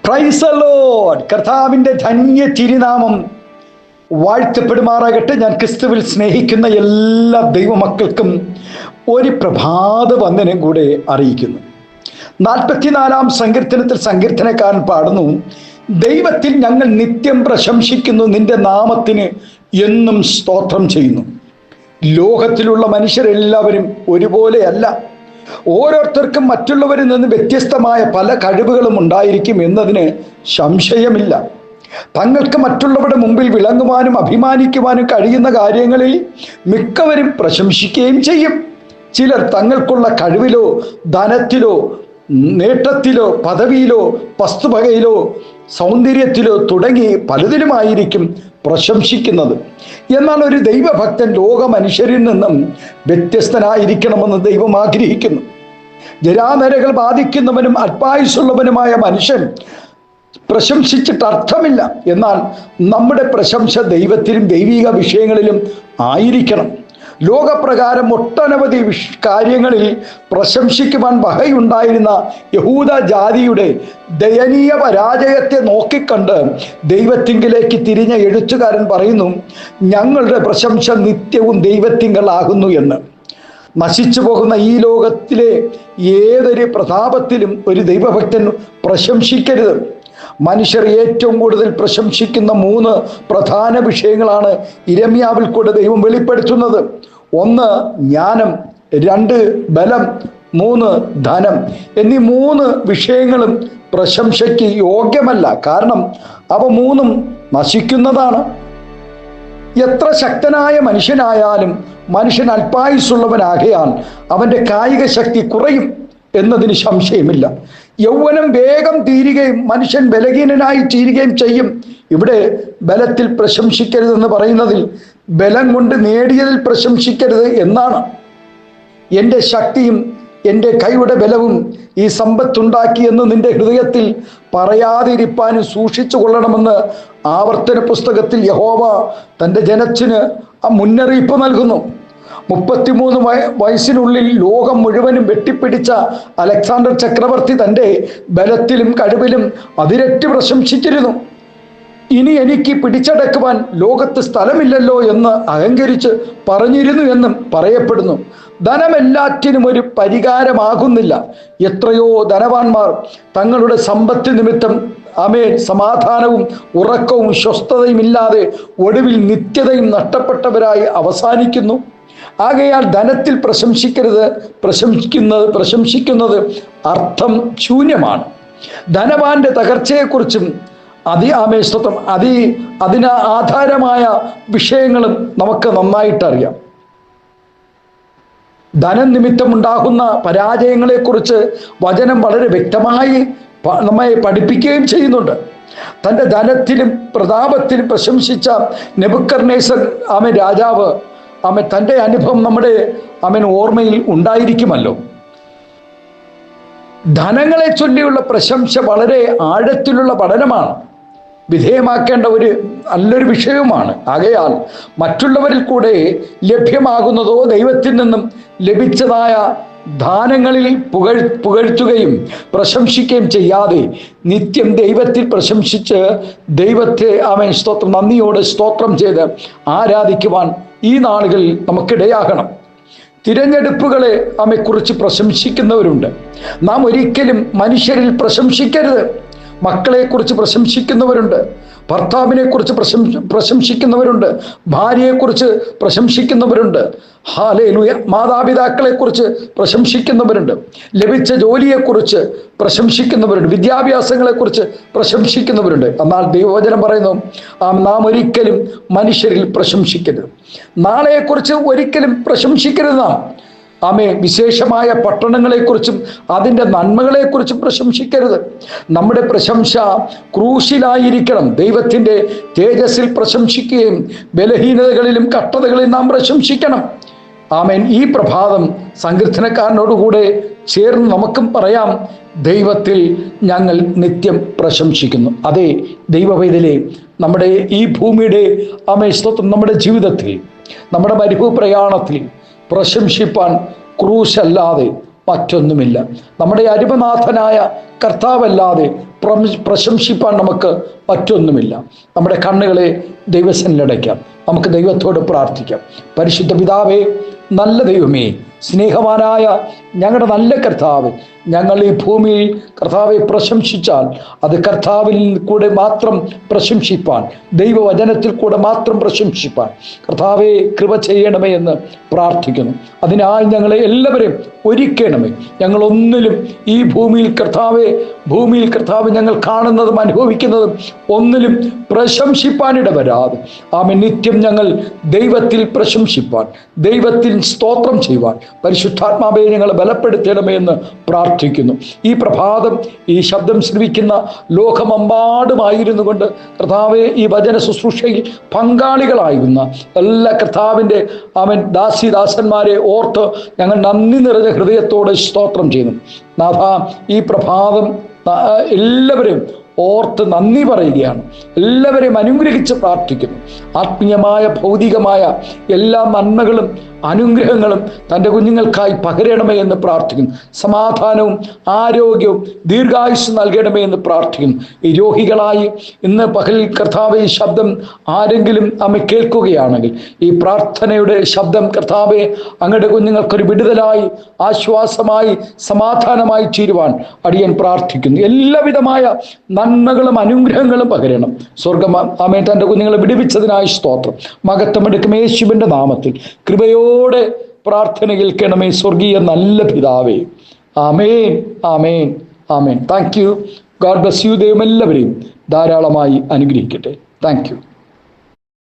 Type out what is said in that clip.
Praise the Lord. കർത്താവിൻ്റെ ധന്യ തിരുനാമം വാഴ്ത്തപ്പെടുമാറാകട്ടെ. ഞാൻ ക്രിസ്തുവിൽ സ്നേഹിക്കുന്ന എല്ലാ ദൈവമക്കൾക്കും ഒരു പ്രഭാത വന്ദനം കൂടെ അറിയിക്കുന്നു. 44-ാം സങ്കീർത്തനത്തിൽ സങ്കീർത്തനക്കാരൻ പാടുന്നു, ദൈവത്തിൽ ഞങ്ങൾ നിത്യം പ്രശംസിക്കുന്നു, നിന്റെ നാമത്തിന് എന്നും സ്തോത്രം ചെയ്യുന്നു. ലോകത്തിലുള്ള മനുഷ്യരെല്ലാവരും ഒരുപോലെയല്ല. ഓരോരുത്തർക്കും മറ്റുള്ളവരിൽ നിന്ന് വ്യത്യസ്തമായ പല കഴിവുകളും ഉണ്ടായിരിക്കും എന്നതിന് സംശയമില്ല. തങ്ങൾക്ക് മറ്റുള്ളവരുടെ മുമ്പിൽ വിളങ്ങുവാനും അഭിമാനിക്കുവാനും കഴിയുന്ന കാര്യങ്ങളിൽ മിക്കവരും പ്രശംസിക്കുകയും ചെയ്യും. ചിലർ തങ്ങൾക്കുള്ള കഴിവിലോ ധനത്തിലോ നേട്ടത്തിലോ പദവിയിലോ വസ്തുവകയിലോ സൗന്ദര്യത്തിലോ തുടങ്ങി പലതിലുമായിരിക്കും പ്രശംസിക്കുന്നത്. എന്നാൽ ഒരു ദൈവഭക്തൻ ലോക മനുഷ്യരിൽ നിന്നും വ്യത്യസ്തനായിരിക്കണമെന്ന് ദൈവം ആഗ്രഹിക്കുന്നു. ജരാനരകൾ ബാധിക്കുന്നവനും അല്പായുസുള്ളവനുമായ മനുഷ്യൻ പ്രശംസിച്ചിട്ട് അർത്ഥമില്ല. എന്നാൽ നമ്മുടെ പ്രശംസ ദൈവത്തിലും ദൈവിക വിഷയങ്ങളിലും ആയിരിക്കണം. ലോകപ്രകാരം ഒട്ടനവധി കാര്യങ്ങളിൽ പ്രശംസിക്കുവാൻ വകയുണ്ടായിരുന്ന യഹൂദ ജാതിയുടെ ദയനീയ പരാജയത്തെ നോക്കിക്കണ്ട് ദൈവത്തിങ്കിലേക്ക് തിരിഞ്ഞ എഴുത്തുകാരൻ പറയുന്നു, ഞങ്ങളുടെ പ്രശംസ നിത്യവും ദൈവത്തിങ്കലാകുന്നു എന്ന്. നശിച്ചു പോകുന്ന ഈ ലോകത്തിലെ ഏതൊരു പ്രതാപത്തിലും ഒരു ദൈവഭക്തൻ പ്രശംസിക്കരുത്. മനുഷ്യർ ഏറ്റവും കൂടുതൽ പ്രശംസിക്കുന്ന 3 പ്രധാന വിഷയങ്ങളാണ് ഇരമ്യാവിൽ കൂടെ ദൈവം വെളിപ്പെടുത്തുന്നത്. 1 ജ്ഞാനം, 2 ബലം, 3 ധനം എന്നീ 3 വിഷയങ്ങളും പ്രശംസയ്ക്ക് യോഗ്യമല്ല. കാരണം അവ 3ഉം നശിക്കുന്നതാണ്. എത്ര ശക്തനായ മനുഷ്യനായാലും മനുഷ്യൻ അല്പായുസുള്ളവനാകയാൽ അവൻ്റെ കായിക ശക്തി കുറയും എന്നതിന് സംശയമില്ല. യൗവനം വേഗം തീരുകയും മനുഷ്യൻ ബലഹീനനായി തീരുകയും ചെയ്യും. ഇവിടെ ബലത്തിൽ പ്രശംസിക്കരുതെന്ന് പറയുന്നതിൽ ബലം കൊണ്ട് നേടിയതിൽ പ്രശംസിക്കരുത് എന്നാണ്. എൻ്റെ ശക്തിയും എൻ്റെ കൈയുടെ ബലവും ഈ സമ്പത്തുണ്ടാക്കിയെന്ന് നിന്റെ ഹൃദയത്തിൽ പറയാതിരിപ്പാനും സൂക്ഷിച്ചു കൊള്ളണമെന്ന് ആവർത്തന പുസ്തകത്തിൽ യഹോവ തൻ്റെ ജനത്തിന് മുന്നറിയിപ്പ് നൽകുന്നു. 33 വയസ്സിനുള്ളിൽ ലോകം മുഴുവനും വെട്ടിപ്പിടിച്ച അലക്സാണ്ടർ ചക്രവർത്തി തൻ്റെ ബലത്തിലും കഴിവിലും അതിരറ്റ് പ്രശംസിച്ചിരുന്നു. ഇനി എനിക്ക് പിടിച്ചടക്കുവാൻ ലോകത്ത് സ്ഥലമില്ലല്ലോ എന്ന് അഹങ്കരിച്ച് പറഞ്ഞിരുന്നു എന്നും പറയപ്പെടുന്നു. ധനമെല്ലാറ്റിനും ഒരു പരിഹാരമാകുന്നില്ല. എത്രയോ ധനവാന്മാർ തങ്ങളുടെ സമ്പത്ത് നിമിത്തം സമാധാനവും ഉറക്കവും സ്വസ്ഥതയും ഇല്ലാതെ ഒടുവിൽ നിത്യതയും നഷ്ടപ്പെട്ടവരായി അവസാനിക്കുന്നു. ആകയാൽ ധനത്തിൽ പ്രശംസിക്കരുത്. പ്രശംസിക്കുന്നത് അർത്ഥം ശൂന്യമാണ്. ധനവാന്റെ തകർച്ചയെക്കുറിച്ചും അതിന് ആധാരമായ വിഷയങ്ങളും നമുക്ക് നന്നായിട്ടറിയാം. ധനം നിമിത്തമുണ്ടാകുന്ന പരാജയങ്ങളെക്കുറിച്ച് വചനം വളരെ വ്യക്തമായി നമ്മെ പഠിപ്പിക്കുകയും ചെയ്യുന്നുണ്ട്. തൻ്റെ ധനത്തിലും പ്രതാപത്തിലും പ്രശംസിച്ച നെബൂഖദ്നേസർ രാജാവ് തൻ്റെ അനുഭവം നമ്മുടെ ഓർമ്മയിൽ ഉണ്ടായിരിക്കുമല്ലോ. ധനങ്ങളെ ചൊല്ലിയുള്ള പ്രശംസ വളരെ ആഴത്തിലുള്ള പഠനമാണ്, വിധേയമാക്കേണ്ട ഒരു നല്ലൊരു വിഷയവുമാണ്. ആകയാൽ മറ്റുള്ളവരിൽ കൂടെ ലഭ്യമാകുന്നതോ ദൈവത്തിൽ നിന്നും ലഭിച്ചതായ ദാനങ്ങളിൽ പുകഴ്ത്തുകയും പ്രശംസിക്കുകയും ചെയ്യാതെ നിത്യം ദൈവത്തിൽ പ്രശംസിച്ച് ദൈവത്തെ നന്ദിയോടെ സ്തോത്രം ചെയ്ത് ആരാധിക്കുവാൻ ഈ നാളുകളിൽ നമുക്കിടയാകണം. തിരഞ്ഞെടുപ്പുകളെ കുറിച്ച് പ്രശംസിക്കുന്നവരുണ്ട്. നാം ഒരിക്കലും മനുഷ്യരിൽ പ്രശംസിക്കരുത്. മക്കളെക്കുറിച്ച് പ്രശംസിക്കുന്നവരുണ്ട്, ഭർത്താവിനെക്കുറിച്ച് പ്രശംസിക്കുന്നവരുണ്ട്, ഭാര്യയെക്കുറിച്ച് പ്രശംസിക്കുന്നവരുണ്ട്, ഹല്ലേലൂയ, മാതാപിതാക്കളെക്കുറിച്ച് പ്രശംസിക്കുന്നവരുണ്ട്, ലഭിച്ച ജോലിയെക്കുറിച്ച് പ്രശംസിക്കുന്നവരുണ്ട്, വിദ്യാഭ്യാസങ്ങളെക്കുറിച്ച് പ്രശംസിക്കുന്നവരുണ്ട്. എന്നാൽ ദൈവവചനം പറയുന്നു, നാം ഒരിക്കലും മനുഷ്യരിൽ പ്രശംസിക്കരുത്. നാളെയെക്കുറിച്ച് ഒരിക്കലും പ്രശംസിക്കരുത്. നാം വിശേഷമായ പട്ടണങ്ങളെക്കുറിച്ചും അതിൻ്റെ നന്മകളെക്കുറിച്ചും പ്രശംസിക്കരുത്. നമ്മുടെ പ്രശംസ ക്രൂശിലായിരിക്കണം. ദൈവത്തിൻ്റെ തേജസ്സിൽ പ്രശംസിക്കുകയും ബലഹീനതകളിലും കഷ്ടതകളിലും നാം പ്രശംസിക്കണം. ഈ പ്രഭാതം സങ്കീർത്തനക്കാരനോടുകൂടെ ചേർന്ന് നമുക്കും പറയാം, ദൈവത്തിൽ ഞങ്ങൾ നിത്യം പ്രശംസിക്കുന്നു. അതെ ദൈവവൈതലേ, നമ്മുടെ ഈ ഭൂമിയുടെ സ്തോത്രം, നമ്മുടെ ജീവിതത്തിൽ, നമ്മുടെ മരുഭൂ പ്രയാണത്തിൽ പ്രശംസിപ്പാൻ ക്രൂശല്ലാതെ മറ്റൊന്നുമില്ല. നമ്മുടെ അരുമനാഥനായ കർത്താവല്ലാതെ പ്രശംസിപ്പാൻ നമുക്ക് മറ്റൊന്നുമില്ല. നമ്മുടെ കണ്ണുകളെ ദൈവസന്നിധിയിലടയ്ക്കാം. നമുക്ക് ദൈവത്തോട് പ്രാർത്ഥിക്കാം. പരിശുദ്ധ പിതാവേ, നല്ല ദൈവമേ, സ്നേഹവാനായ ഞങ്ങളുടെ നല്ല കർത്താവ്, ഞങ്ങൾ ഈ ഭൂമിയിൽ കർത്താവെ പ്രശംസിച്ചാൽ അത് കർത്താവിൽ കൂടെ മാത്രം പ്രശംസിപ്പാൻ, ദൈവവചനത്തിൽ കൂടെ മാത്രം പ്രശംസിപ്പാൻ കർത്താവെ കൃപ ചെയ്യണമേ എന്ന് പ്രാർത്ഥിക്കുന്നു. അതിനായി ഞങ്ങളെ എല്ലാവരെയും ഒരുക്കണമേ. ഞങ്ങളൊന്നിലും ഈ ഭൂമിയിൽ കർത്താവ് ഞങ്ങൾ കാണുന്നതും അനുഭവിക്കുന്നതും ഒന്നിലും പ്രശംസിപ്പാനിട വരാതെ ആമേൻ, നിത്യം ഞങ്ങൾ ദൈവത്തിൽ പ്രശംസിപ്പാൻ, ദൈവത്തിൽ സ്തോത്രം ചെയ്യുവാൻ പരിശുദ്ധാത്മാവെ ഞങ്ങളെ ബലപ്പെടുത്തണമേ എന്ന് പ്രാർത്ഥിക്കുന്നു. ഈ പ്രഭാതം ഈ ശബ്ദം ശ്രവിക്കുന്ന ലോകമെമ്പാടുമായിരുന്നു കൊണ്ട് കർത്താവെ ഈ വചന ശുശ്രൂഷയിൽ പങ്കാളികളായിരുന്ന എല്ലാ കർത്താവിൻ്റെ ദാസിദാസന്മാരെ ഓർത്ത് ഞങ്ങൾ നന്ദി നിറഞ്ഞ ഹൃദയത്തോടെ സ്തോത്രം ചെയ്യുന്നു. നാഥ, ഈ പ്രഭാതം എല്ലാവരും ഓർത്ത് നന്ദി പറയുകയാണ്. എല്ലാവരെയും അനുഗ്രഹിച്ച് പ്രാർത്ഥിക്കുന്നു. ആത്മീയമായ ഭൗതികമായ എല്ലാ നന്മകളും അനുഗ്രഹങ്ങളും തൻ്റെ കുഞ്ഞുങ്ങൾക്കായി പകരണമേ എന്ന് പ്രാർത്ഥിക്കുന്നു. സമാധാനവും ആരോഗ്യവും ദീർഘായുസ് നൽകണമേ എന്ന് പ്രാർത്ഥിക്കുന്നു. ഈ രോഗികളായി ഇന്ന് പകൽ കർത്താവെ ഈ ശബ്ദം ആരെങ്കിലും അമ്മ കേൾക്കുകയാണെങ്കിൽ ഈ പ്രാർത്ഥനയുടെ ശബ്ദം കർത്താവെ അങ്ങയുടെ കുഞ്ഞുങ്ങൾക്കൊരു വിടുതലായി, ആശ്വാസമായി, സമാധാനമായി തീരുവാൻ അടിയൻ പ്രാർത്ഥിക്കുന്നു. എല്ലാവിധമായ നന്മകളും അനുഗ്രഹങ്ങളും പകരണം. സ്വർഗം ആമേ തൻ്റെ കുഞ്ഞുങ്ങളെ വിടുവിച്ചതിനായി സ്തോത്രം. മഹത്വമെടുക്കും യേശുവിൻ്റെ നാമത്തിൽ. കൃപയോടെ പ്രാർത്ഥന കേൾക്കണമേ സ്വർഗീയ നല്ല പിതാവേ. ആമേൻ, ആമേൻ, ആമേൻ. Thank you. God bless you. ദൈവം എല്ലാവരെയും ധാരാളമായി അനുഗ്രഹിക്കട്ടെ. Thank U.